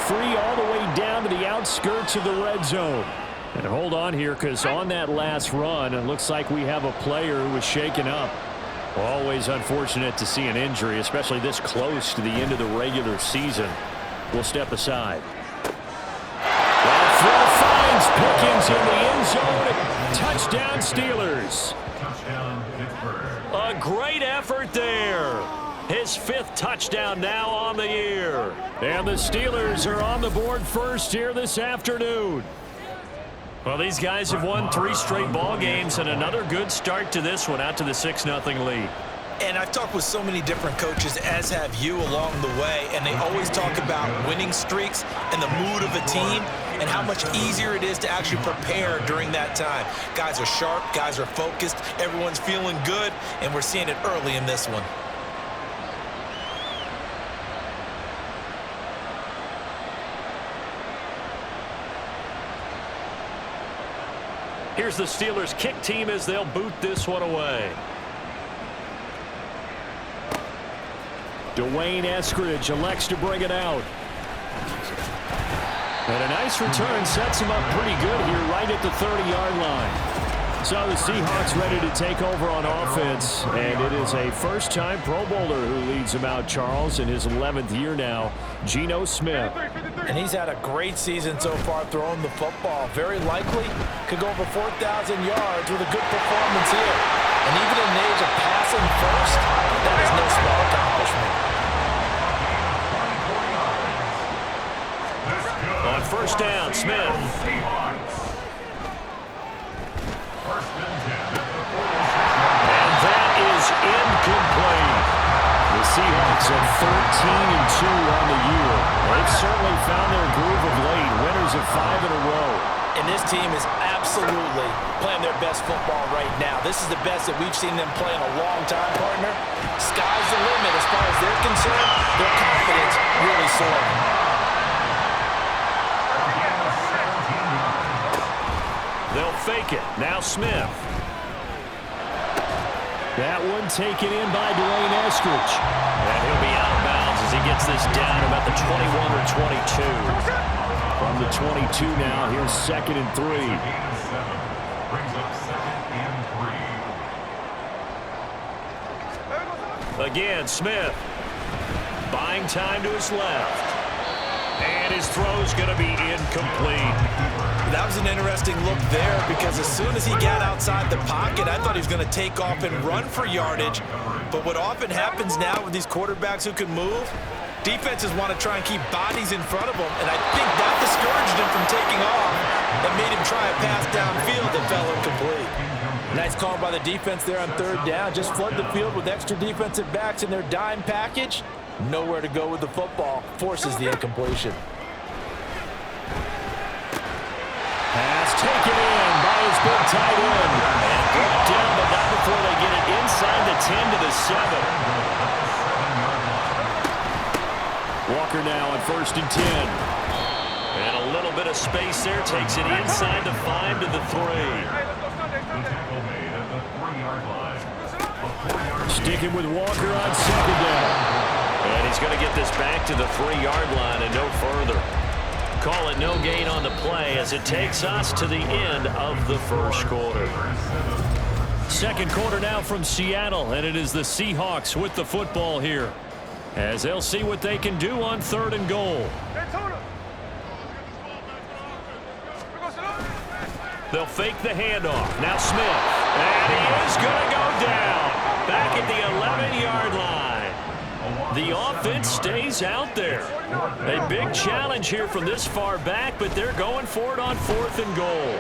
free all the way down to the outskirts of the red zone. And hold on here, because on that last run, it looks like we have a player who was shaken up. Always unfortunate to see an injury, especially this close to the end of the regular season. We'll step aside. That throw finds Pickens in the end zone. Touchdown, Steelers. A great effort there. His 5th touchdown now on the year. And the Steelers are on the board first here this afternoon. Well, these guys have won 3 straight ball games and another good start to this one out to the 6-0 lead. And I've talked with so many different coaches, as have you, along the way, and they always talk about winning streaks and the mood of a team and how much easier it is to actually prepare during that time. Guys are sharp, guys are focused, everyone's feeling good, and we're seeing it early in this one. Here's the Steelers kick team as they'll boot this one away. Dwayne Eskridge elects to bring it out. And a nice return sets him up pretty good here right at the 30-yard line. So the Seahawks ready to take over on offense, and it is a first-time Pro Bowler who leads them out, Charles, in his 11th year now, Geno Smith. And he's had a great season so far throwing the football. Very likely could go over 4,000 yards with a good performance here. And even in the age of passing first, that is no small accomplishment. On first down, Smith. And that is incomplete. The Seahawks are 13-2 on the year. They've certainly found their groove of late. Winners of 5 in a row. And this team is absolutely playing their best football right now. This is the best that we've seen them play in a long time, partner. Sky's the limit as far as they're concerned. Their confidence really soaring. They'll fake it. Now Smith. That one taken in by Dwayne Eskridge. And he'll be out of bounds as he gets this down about the 21 or 22. From the 22 now, here's 2nd and 3. Again, Smith. Buying time to his left. And his throw's going to be incomplete. That was an interesting look there because as soon as he got outside the pocket, I thought he was going to take off and run for yardage. But what often happens now with these quarterbacks who can move, defenses want to try and keep bodies in front of them, and I think that discouraged him from taking off and made him try a pass downfield that fell incomplete. Nice call by the defense there on 3rd down. Just flood the field with extra defensive backs in their dime package. Nowhere to go with the football. Forces the incompletion. Pass taken in by his big tight end. And brought down, but not before they get it inside the 10 to the 7. Walker now on 1st and 10. And a little bit of space there. Takes it inside the 5 to the 3. Sticking with Walker on 2nd down. And he's going to get this back to the 3-yard line and no further. Call it no gain on the play as it takes us to the end of the first quarter. Second quarter now from Seattle, and it is the Seahawks with the football here as they'll see what they can do on 3rd and goal. They'll fake the handoff. Now Smith. And he is going to go down back at the 11-yard line. The offense stays out there. A big challenge here from this far back, but they're going for it on 4th and goal.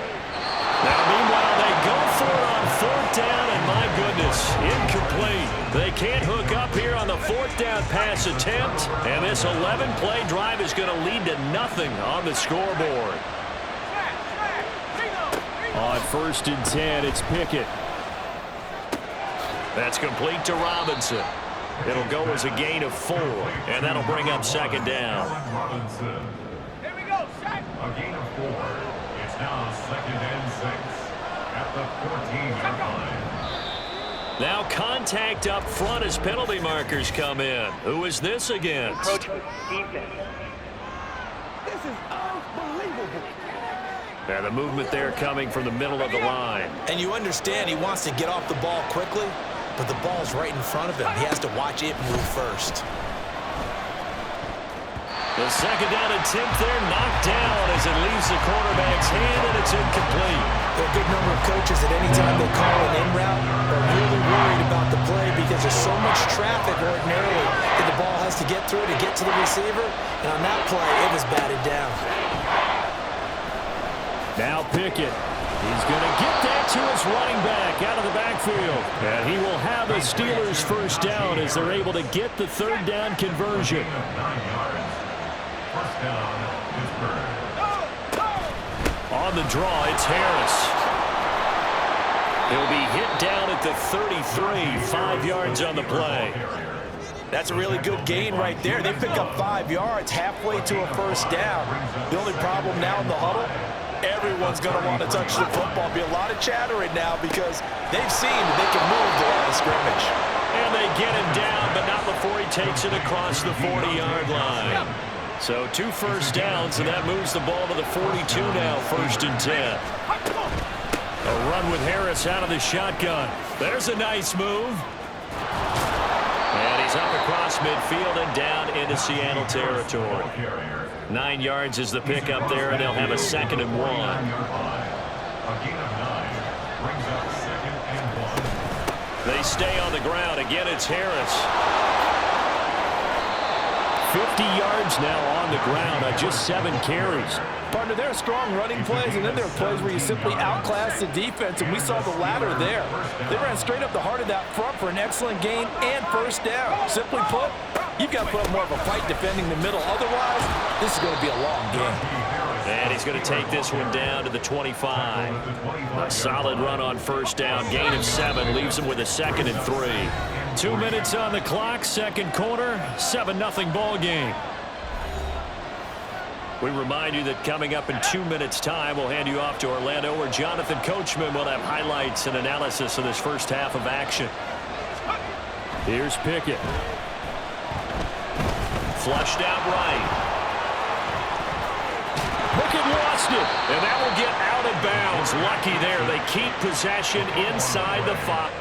Now, meanwhile, they go for it on 4th down, and my goodness, incomplete. They can't hook up here on the 4th down pass attempt, and this 11-play drive is going to lead to nothing on the scoreboard. On 1st and 10, it's Pickett. That's complete to Robinson. It'll go as a gain of 4, and that'll bring up 2nd down. Here we go, set. A gain of 4. It's now 2nd and 6 at the 14-yard line. Now contact up front as penalty markers come in. Who is this against? This is unbelievable. And the movement there coming from the middle of the line. And you understand he wants to get off the ball quickly, but the ball's right in front of him. He has to watch it move first. The second down attempt there knocked down as it leaves the quarterback's hand, and it's incomplete. There are a good number of coaches at any time they call an in route are really worried about the play because there's so much traffic ordinarily that the ball has to get through to get to the receiver. And on that play, it was batted down. Now Pickett. He's going to get that to his running back out of the backfield. And he will have a Steelers first down as they're able to get the third down conversion. 9 yards. First down, Pittsburgh. On the draw, it's Harris. He'll be hit down at the 33, 5 yards on the play. That's a really good gain right there. They pick up 5 yards halfway to a first down. The only problem now in the huddle, everyone's going to want to touch the football. Be a lot of chattering now because they've seen that they can move the line of scrimmage. And they get him down, but not before he takes it across the 40-yard line. So 2 first downs, and that moves the ball to the 42 now, 1st and 10. A run with Harris out of the shotgun. There's a nice move. And he's up across midfield and down into Seattle territory. 9 yards is the pickup there, and they'll have a 2nd and 1. A gain of 9 brings up 2nd and 1. They stay on the ground. Again, it's Harris. 50 yards now on the ground on just 7 carries. Partner, there are strong running plays, and then there are plays where you simply outclass the defense, and we saw the latter there. They ran straight up the heart of that front for an excellent gain and first down. Simply put, you've got to put up more of a fight defending the middle. Otherwise, this is going to be a long game. And he's going to take this one down to the 25. A solid run on first down. Gain of 7 leaves him with a 2nd and 3. 2 minutes on the clock, second quarter, 7-0 ball game. We remind you that coming up in 2 minutes' time, we'll hand you off to Orlando, where Jonathan Coachman will have highlights and analysis of this first half of action. Here's Pickett. Flushed out right. Pickett lost it, and that will get out of bounds. Lucky there. They keep possession inside the 5.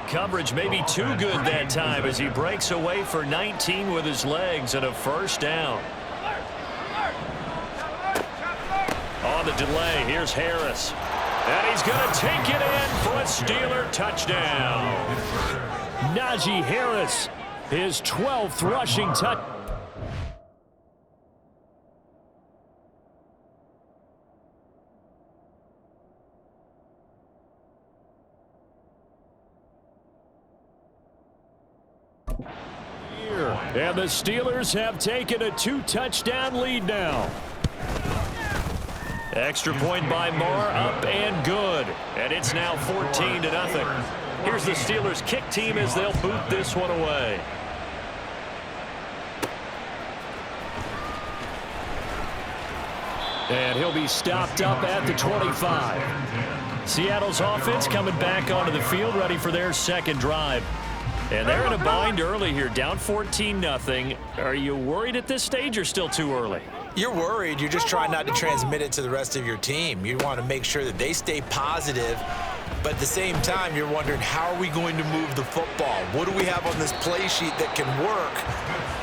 Coverage may be too good that time as he breaks away for 19 with his legs and a first down. On the delay, here's Harris. And he's going to take it in for a Steeler touchdown. Najee Harris, his 12th rushing touchdown. And the Steelers have taken a 2-touchdown lead now. Extra point by Moore, up and good. And it's now 14-0. Here's the Steelers kick team as they'll boot this one away. And he'll be stopped up at the 25. Seattle's offense coming back onto the field, ready for their second drive. And they're in a bind early here, down 14-0. Are you worried at this stage or still too early? You're worried. You're just trying not to transmit it to the rest of your team. You want to make sure that they stay positive, but at the same time, you're wondering, how are we going to move the football? What do we have on this play sheet that can work?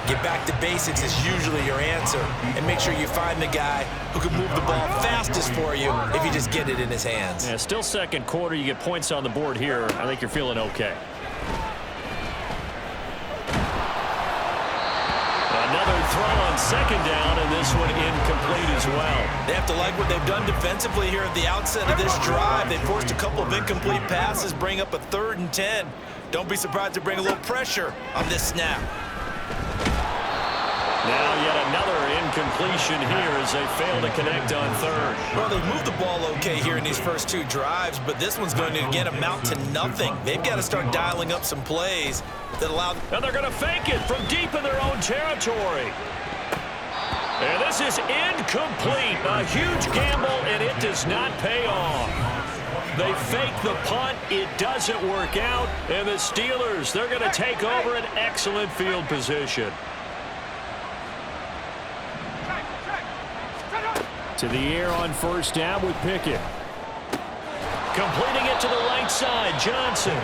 Get back to basics is usually your answer, and make sure you find the guy who can move the ball fastest for you if you just get it in his hands. Yeah, still second quarter. You get points on the board here. I think you're feeling okay. Another throw on second down, and this one incomplete as well. They have to like what they've done defensively here at the outset of this drive. They forced a couple of incomplete passes, bring up a 3rd and 10. Don't be surprised to bring a little pressure on this snap. Now yet another incompletion here as they fail to connect on 3rd. Well, they've moved the ball okay here in these first 2 drives, but this one's going to again amount to nothing. They've got to start dialing up some plays that allow... And they're going to fake it from deep in their own territory. And this is incomplete. A huge gamble, and it does not pay off. They fake the punt. It doesn't work out. And the Steelers, they're going to take over an excellent field position. To the air on first down with Pickett. Completing it to the right side, Johnson.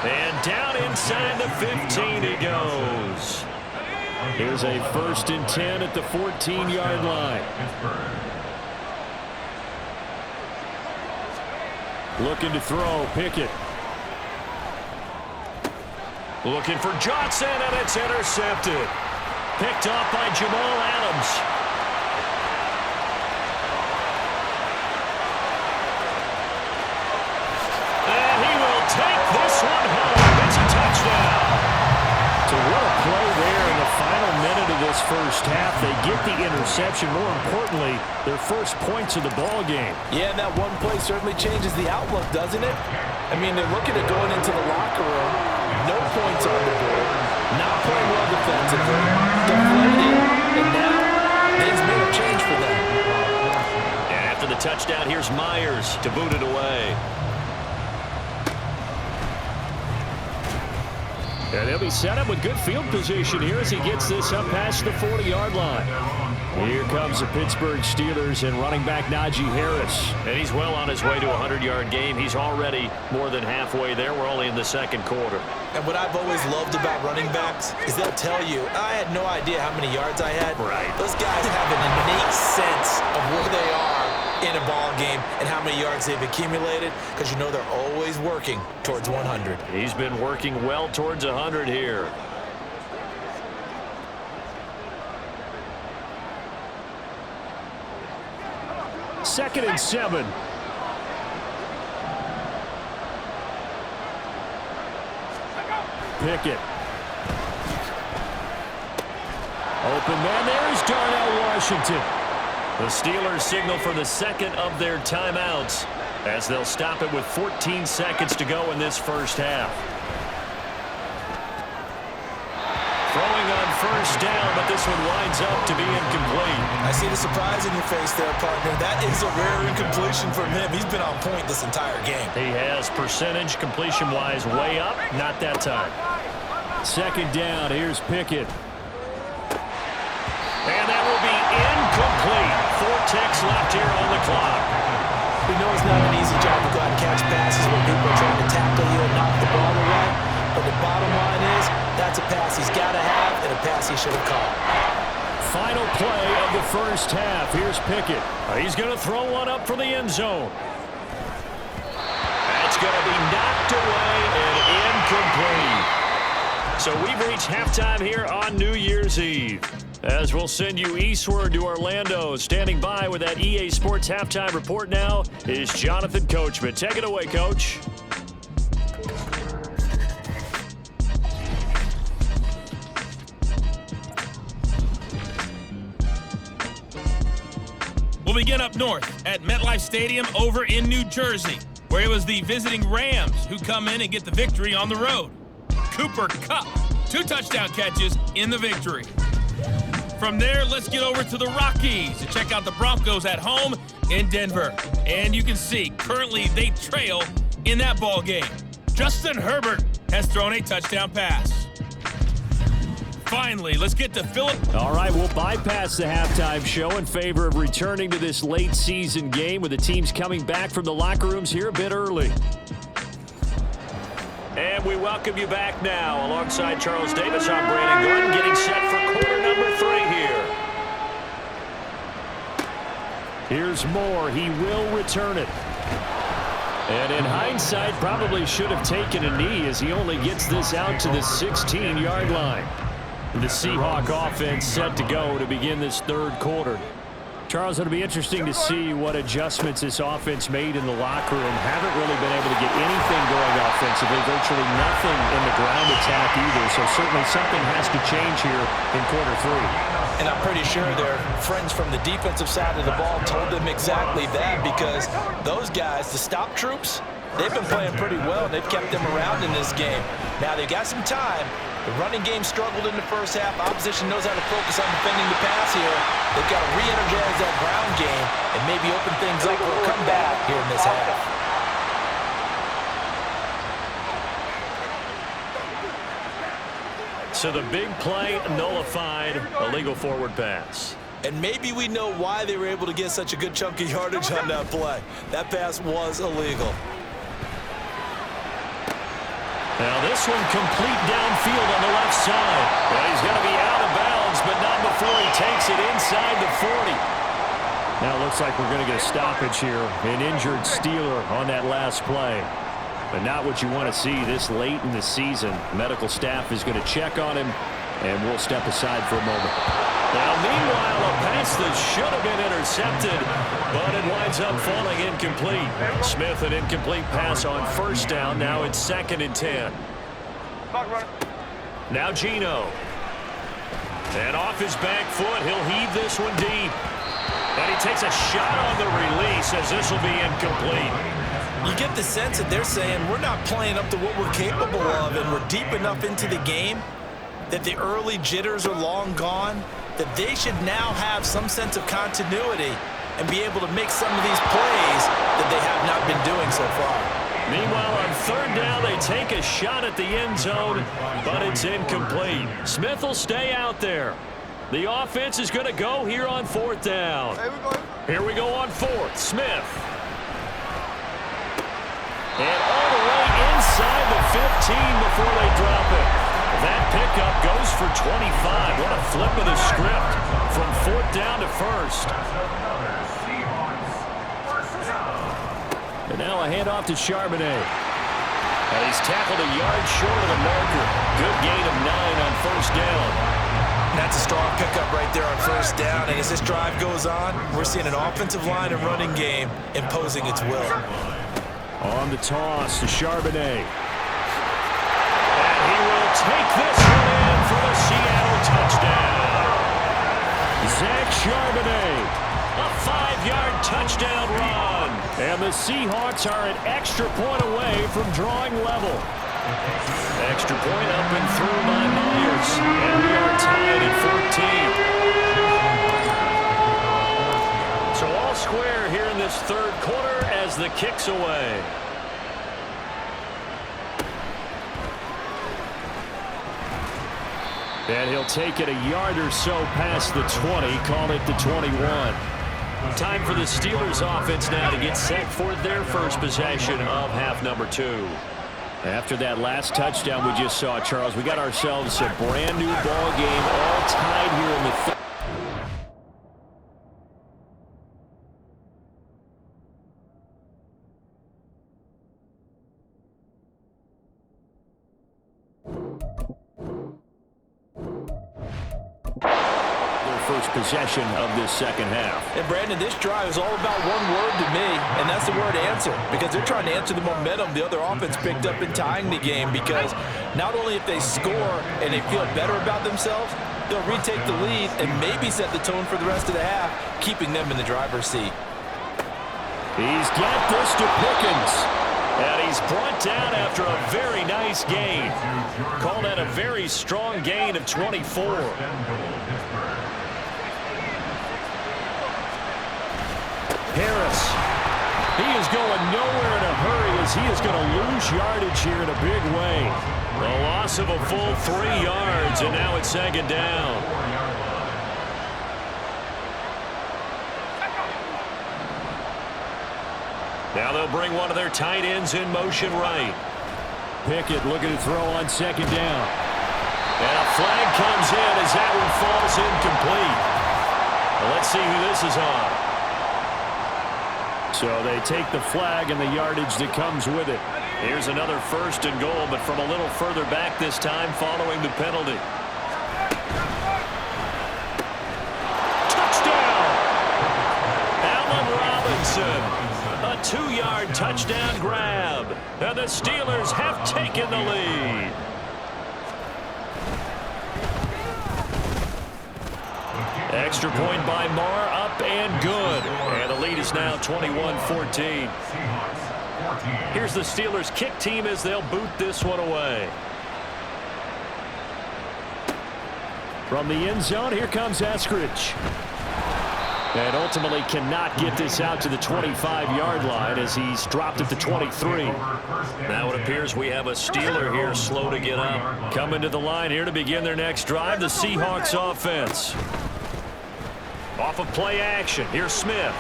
And down inside the 15 he goes. Here's a 1st and 10 at the 14-yard line. Looking to throw, Pickett. Looking for Johnson, and it's intercepted. Picked off by Jamal Adams. Take this one home. It's a touchdown. So what a play there in the final minute of this first half. They get the interception. More importantly, their first points of the ball game. Yeah, and that one play certainly changes the outlook, doesn't it? I mean, they're looking at going into the locker room. No points on the board. Not playing well defensively. Deflated. And now things may have changed for them. And after the touchdown, here's Myers to boot it away. And they'll be set up with good field position here as he gets this up past the 40-yard line. Here comes the Pittsburgh Steelers and running back Najee Harris. And he's well on his way to a 100-yard game. He's already more than halfway there. We're only in the second quarter. And what I've always loved about running backs is they'll tell you, I had no idea how many yards I had. Right. Those guys have an innate sense of where they are in a ball game and how many yards they've accumulated, because you know they're always working towards 100. He's been working well towards 100 here. Second and 7. Pickett. Open man, there's Darnell Washington. The Steelers signal for the second of their timeouts as they'll stop it with 14 seconds to go in this first half. Throwing on first down, but this one winds up to be incomplete. I see the surprise in your face there, partner. That is a rare incompletion from him. He's been on point this entire game. He has percentage completion-wise way up, not that time. Second down, here's Pickett. And that will be incomplete. 4 ticks left here on the clock. We know it's not an easy job to go out and catch passes when people are trying to tackle you and knock the ball away. But the bottom line is, that's a pass he's got to have and a pass he should have caught. Final play of the first half. Here's Pickett. He's going to throw one up for the end zone. That's going to be knocked away and incomplete. So we've reached halftime here on New Year's Eve. As we'll send you eastward to Orlando. Standing by with that EA Sports halftime report now is Jonathan Coachman. Take it away, Coach. We'll begin up north at MetLife Stadium over in New Jersey, where it was the visiting Rams who come in and get the victory on the road. Cooper Kupp, 2 touchdown catches in the victory. From there, let's get over to the Rockies to check out the Broncos at home in Denver. And you can see, currently they trail in that ball game. Justin Herbert has thrown a touchdown pass. Finally, let's get to Philip. All right, we'll bypass the halftime show in favor of returning to this late season game with the teams coming back from the locker rooms here a bit early. And we welcome you back now. Alongside Charles Davis, I'm Brandon Gordon, getting set for quarter number 3 here. Here's Moore. He will return it. And in hindsight, probably should have taken a knee as he only gets this out to the 16-yard line. The Seahawk offense set to go to begin this third quarter. Charles, it'll be interesting to see what adjustments this offense made in the locker room. Haven't really been able to get anything going offensively, virtually nothing in the ground attack either. So certainly something has to change here in quarter 3. And I'm pretty sure their friends from the defensive side of the ball told them exactly that, because those guys, the stop troops, they've been playing pretty well. They've kept them around in this game. Now they've got some time. The running game struggled in the first half. Opposition knows how to focus on defending the pass here. They've got to re-energize that ground game and maybe open things up for a comeback here in this half. So the big play nullified, illegal forward pass. And maybe we know why they were able to get such a good chunk of yardage on that play. That pass was illegal. Now this one complete downfield on the left side. Well, he's going to be out of bounds, but not before he takes it inside the 40. Now it looks like we're going to get a stoppage here. An injured Steeler on that last play. But not what you want to see this late in the season. Medical staff is going to check on him, and we'll step aside for a moment. Now, meanwhile, a pass that should have been intercepted, but it winds up falling incomplete. Smith, an incomplete pass on first down. Now it's 2nd and 10. Now Geno. And off his back foot, he'll heave this one deep. And he takes a shot on the release as this will be incomplete. You get the sense that they're saying we're not playing up to what we're capable of, and we're deep enough into the game that the early jitters are long gone, that they should now have some sense of continuity and be able to make some of these plays that they have not been doing so far. Meanwhile, on 3rd down, they take a shot at the end zone, but it's incomplete. Smith will stay out there. The offense is going to go here on 4th down. Here we go on 4th. Smith. And all the way inside the 15 before they drop it. That pickup goes for 25. What a flip of the script from 4th down to 1st. And now a handoff to Charbonnet. And he's tackled a yard short of the marker. Good gain of 9 on 1st down. That's a strong pickup right there on 1st down. And as this drive goes on, we're seeing an offensive line and running game imposing its will. On the toss to Charbonnet. And he will take this one in for the Seattle touchdown. Zach Charbonnet, a 5-yard touchdown run. And the Seahawks are an extra point away from drawing level. Extra point up and through by Myers. And we are tied at 14. So all square here in this 3rd quarter as the kick's away. And he'll take it a yard or so past the 20, call it the 21. Time for the Steelers offense now to get set for their first possession of half number 2. After that last touchdown we just saw, Charles, we got ourselves a brand new ball game, all tied here in the third. First possession of this second half. And Brandon, this drive is all about one word to me, and that's the word answer, because they're trying to answer the momentum the other offense picked up in tying the game, because not only if they score and they feel better about themselves, they'll retake the lead and maybe set the tone for the rest of the half, keeping them in the driver's seat. He's got this to Pickens. And he's brought down after a very nice gain. Called that a very strong gain of 24. Harris. He is going nowhere in a hurry as he is going to lose yardage here in a big way. The loss of a full 3 yards, and now it's second down. Now they'll bring one of their tight ends in motion right. Pickett looking to throw on second down. And a flag comes in as that one falls incomplete. Well, let's see who this is on. So they take the flag and the yardage that comes with it. Here's another 1st and goal, but from a little further back this time following the penalty. Touchdown! Allen Robinson. A 2-yard touchdown grab. And the Steelers have taken the lead. Extra point by Marr, up and good. And the lead is now 21-14. Here's the Steelers kick team as they'll boot this one away. From the end zone, here comes Eskridge. And ultimately cannot get this out to the 25-yard line as he's dropped at the 23. Now it appears we have a Steeler here slow to get up. Coming to the line here to begin their next drive, the Seahawks offense. Off of play action, here's Smith.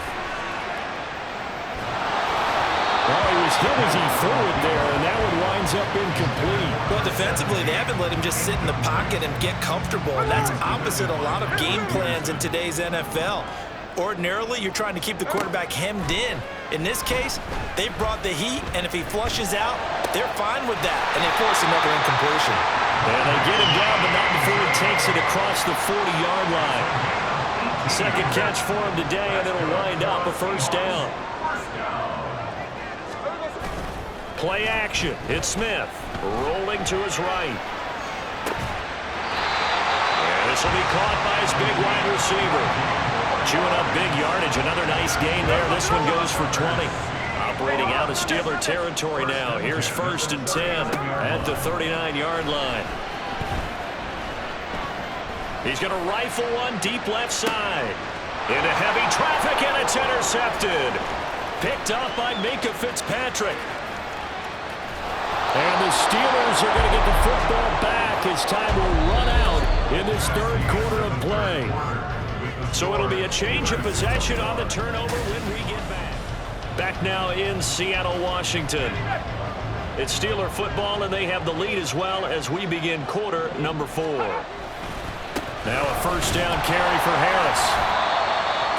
Oh, he was hit as he threw it there, and that one winds up incomplete. Well, defensively, they haven't let him just sit in the pocket and get comfortable, and that's opposite a lot of game plans in today's NFL. Ordinarily, you're trying to keep the quarterback hemmed in. In this case, they brought the heat, and if he flushes out, they're fine with that, and they force another incompletion. And they get him down, but not before he takes it across the 40-yard line. Second catch for him today, and it'll wind up a 1st down. Play action. It's Smith rolling to his right. And this will be caught by his big wide receiver. Chewing up big yardage. Another nice gain there. This one goes for 20. Operating out of Steeler territory now. Here's 1st and 10 at the 39-yard line. He's going to rifle one deep left side. Into heavy traffic, and it's intercepted. Picked up by Minkah Fitzpatrick. And the Steelers are going to get the football back as time will run out in this 3rd quarter of play. So it'll be a change of possession on the turnover when we get back. Back now in Seattle, Washington. It's Steeler football, and they have the lead as well as we begin quarter number 4. Now a 1st down carry for Harris.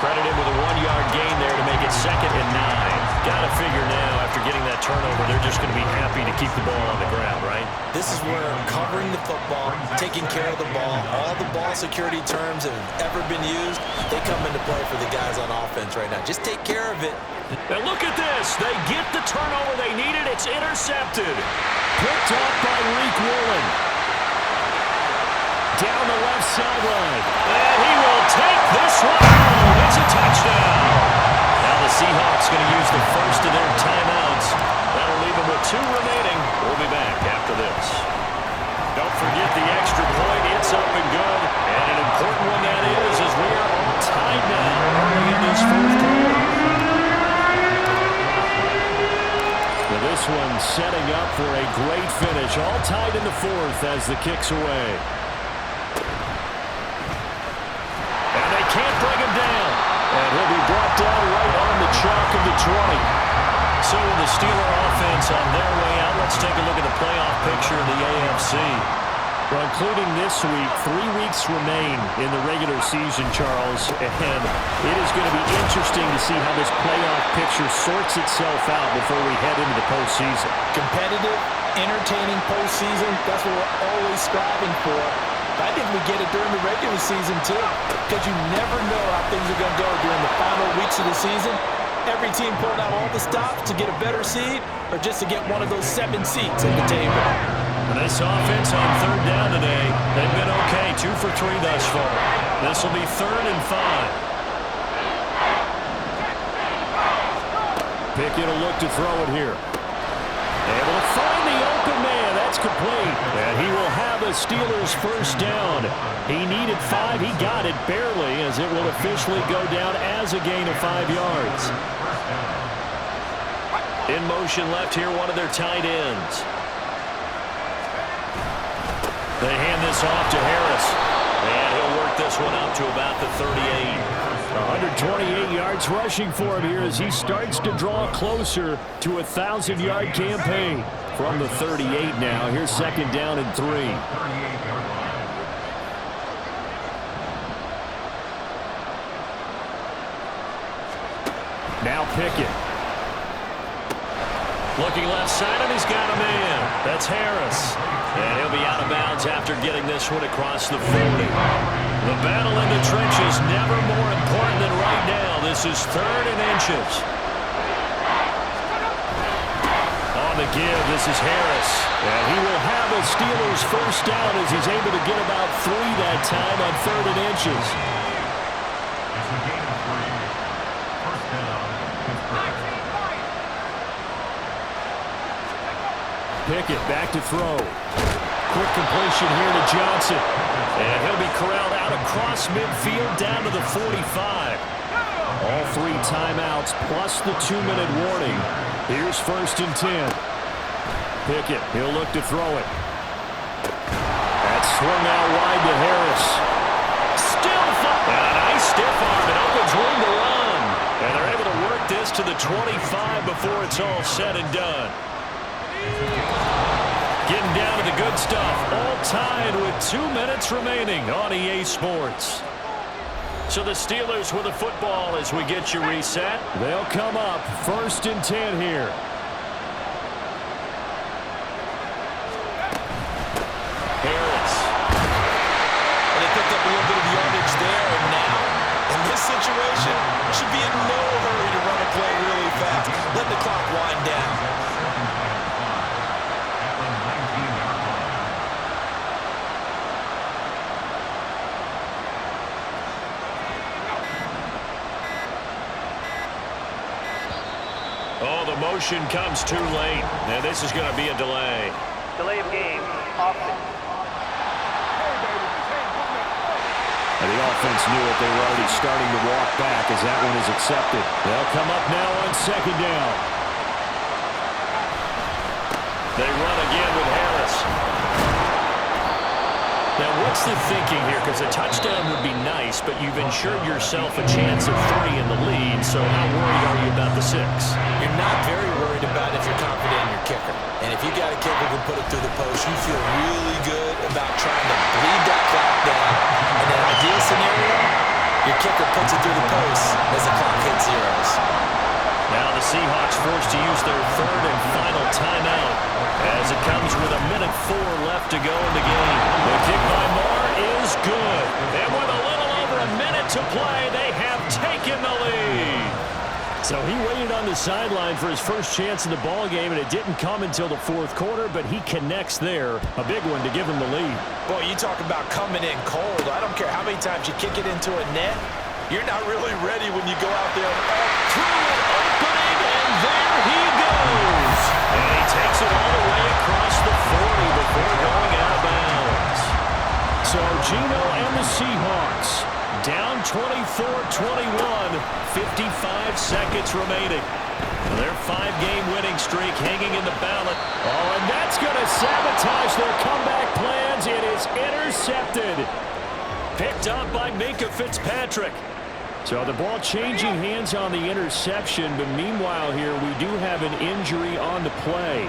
Credit him with a 1-yard gain there to make it 2nd and 9. Got to figure now, after getting that turnover, they're just going to be happy to keep the ball on the ground, right? This is where covering the football, taking care of the ball, all the ball security terms that have ever been used, they come into play for the guys on offense right now. Just take care of it. And look at this. They get the turnover they needed. It's intercepted. Picked off by Reek Woolen. Down the left sideline. And he will take this one home. It's a touchdown. Now the Seahawks going to use the first of their timeouts. That'll leave them with 2 remaining. We'll be back after this. Don't forget the extra point. It's up and good. And an important one that is, as we are all tied now early in this 4th quarter. Well, this one setting up for a great finish. All tied in the 4th as the kick's away. Can't bring him down. And he'll be brought So the Steeler offense on their way out. Let's take a look at the playoff picture in the AFC. Well, including this week, 3 weeks remain in the regular season, Charles, and it is going to be interesting to see how this playoff picture sorts itself out before we head into the postseason. Competitive, entertaining postseason, that's what we're always striving for. I think we get it during the regular season, too, because you never know how things are going to go during the final weeks of the season. Every team pulling out all the stops to get a better seed or just to get one of those 7 seats at the table. This offense on third down today, they've been okay, 2 for 3 thus far. This will be 3rd and 5. Pickett will look to throw it here. Able to find the open man. That's complete. And he will have the Steelers' first down. He needed 5. He got it barely, as it will officially go down as a gain of 5 yards. In motion left here, one of their tight ends. They hand this off to Harris. And he'll work this one up to about the 38. 128 yards rushing for him here as he starts to draw closer to a 1,000-yard campaign. From the 38 now, here's 2nd down and 3. Now Pickett. Looking left side, and he's got a man. That's Harris. And he'll be out of bounds after getting this one across the 40. The battle in the trenches never more important than right now. This is 3rd and inches. On the give, this is Harris. And he will have the Steelers' first down as he's able to get about 3 that time on 3rd and inches. Pickett back to throw. Quick completion here to Johnson. And he'll be corralled out across midfield down to the 45. All 3 timeouts plus the 2-minute warning. Here's 1st and 10. Pickett, he'll look to throw it. That's swung out wide to Harris. Still fire. And a nice stiff arm. It opens room to run. And they're able to work this to the 25 before it's all said and done. Getting down to the good stuff. All tied with 2 minutes remaining on EA Sports. So the Steelers with the football as we get you reset. They'll come up 1st and 10 here. Harris. And they picked up a little bit of yardage there, and now, in this situation, should be in no hurry to run a play really fast. Let the clock wind down. Oh, the motion comes too late. And this is going to be a delay. Delay of game. Offense. And the offense knew it. They were already starting to walk back as that one is accepted. They'll come up now on 2nd down. They run again with Harris. Now, what's the thinking here? Because a touchdown would be nice, but you've ensured yourself a chance of 3 in the lead, so how worried are you about the 6? You're not very worried about if you're confident in your kicker. And if you got a kicker who can put it through the post, you feel really good about trying to bleed that clock down. In an ideal scenario, your kicker puts it through the post as the clock hits zeros. Now the Seahawks forced to use their 3rd and final timeout as it comes with 1:04 left to go in the game. The kick by Moore is good. And with a little over a minute to play, they have taken the lead. So he waited on the sideline for his first chance in the ball game, and it didn't come until the 4th quarter, but he connects there. A big one to give him the lead. Boy, you talk about coming in cold. I don't care how many times you kick it into a net. You're not really ready when you go out there and Through an opening, and there he goes. And he takes it all the way across the 40 before going out of bounds. So Geno and the Seahawks down 24-21, 55 seconds remaining. Their 5-game winning streak hanging in the balance. Oh, and that's going to sabotage their comeback plans. It is intercepted. Picked up by Minkah Fitzpatrick. So the ball changing hands on the interception, but meanwhile here we do have an injury on the play.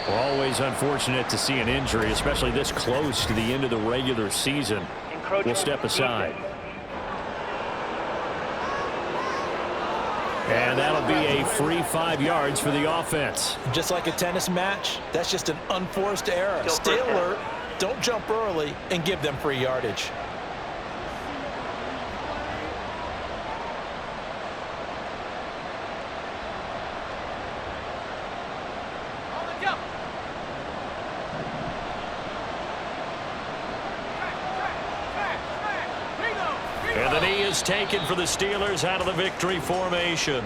We're always unfortunate to see an injury, especially this close to the end of the regular season. We'll step aside. And that'll be a free 5 yards for the offense. Just like a tennis match, that's just an unforced error. Stay alert, don't jump early, and give them free yardage. And the knee is taken for the Steelers out of the victory formation.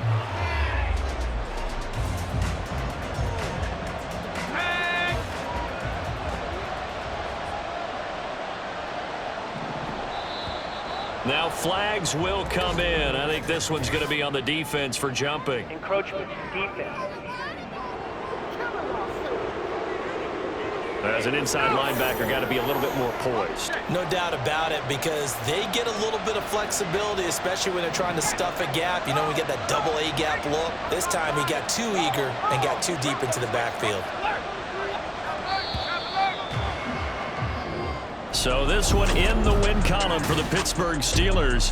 Now flags will come in. I think this one's going to be on the defense for jumping. Encroachment, defense. As an inside linebacker, got to be a little bit more poised. No doubt about it, because they get a little bit of flexibility, especially when they're trying to stuff a gap. You know, we get that double A gap look. This time he got too eager and got too deep into the backfield. So this one in the win column for the Pittsburgh Steelers.